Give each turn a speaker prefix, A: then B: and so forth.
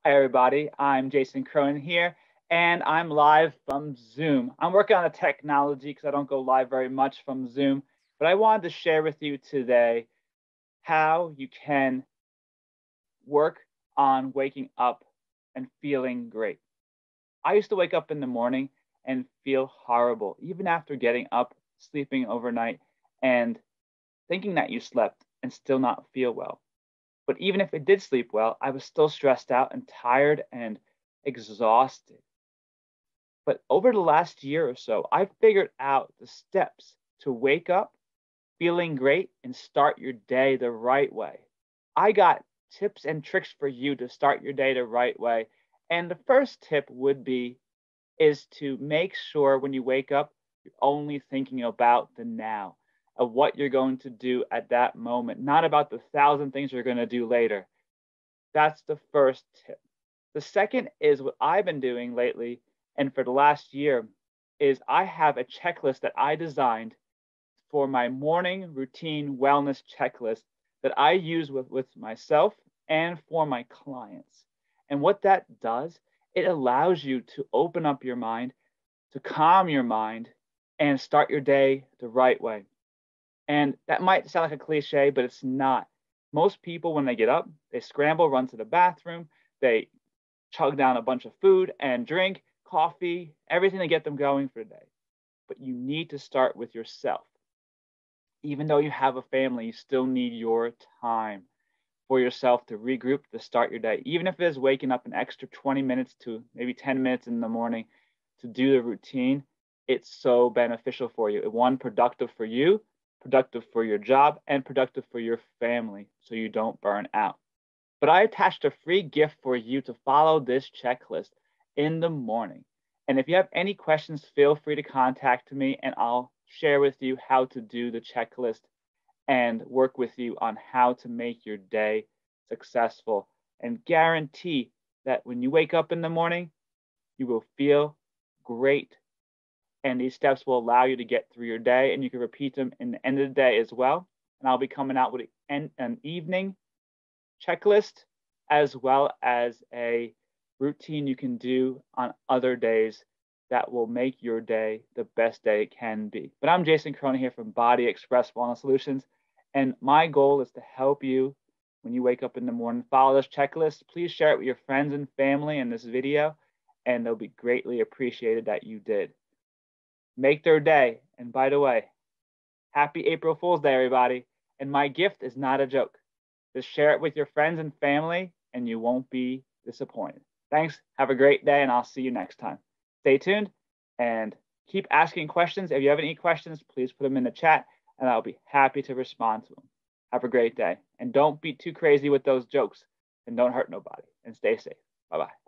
A: Hi, everybody. I'm Jason Cronin here, and I'm live from Zoom. I'm working on the technology because I don't go live very much from Zoom, but I wanted to share with you today how you can work on waking up and feeling great. I used to wake up in the morning and feel horrible, even after getting up, sleeping overnight, and thinking that you slept and still not feel well. But even if I did sleep well, I was still stressed out and tired and exhausted. But over the last year or so, I figured out the steps to wake up feeling great and start your day the right way. I got tips and tricks for you to start your day the right way. And the first tip would be is to make sure when you wake up, you're only thinking about the now, of what you're going to do at that moment, not about the thousand things you're going to do later. That's the first tip. The second is what I've been doing lately and for the last year is I have a checklist that I designed for my morning routine wellness checklist that I use with myself and for my clients. And what that does, it allows you to open up your mind, to calm your mind, and start your day the right way. And that might sound like a cliche, but it's not. Most people, when they get up, they scramble, run to the bathroom, they chug down a bunch of food and drink, coffee, everything to get them going for the day. But you need to start with yourself. Even though you have a family, you still need your time for yourself to regroup to start your day. Even if it is waking up an extra 20 minutes to maybe 10 minutes in the morning to do the routine, it's so beneficial for you. One, productive for you, productive for your job, and productive for your family so you don't burn out. But I attached a free gift for you to follow this checklist in the morning. And if you have any questions, feel free to contact me and I'll share with you how to do the checklist and work with you on how to make your day successful and guarantee that when you wake up in the morning, you will feel great. And these steps will allow you to get through your day and you can repeat them in the end of the day as well. And I'll be coming out with an evening checklist as well as a routine you can do on other days that will make your day the best day it can be. But I'm Jason Cronin here from Body Express Wellness Solutions, and my goal is to help you when you wake up in the morning. Follow this checklist. Please share it with your friends and family in this video, and they'll be greatly appreciated that you did. Make their day. And by the way, happy April Fool's Day, everybody. And my gift is not a joke. Just share it with your friends and family, and you won't be disappointed. Thanks. Have a great day, and I'll see you next time. Stay tuned and keep asking questions. If you have any questions, please put them in the chat, and I'll be happy to respond to them. Have a great day. And don't be too crazy with those jokes, and don't hurt nobody. And stay safe. Bye-bye.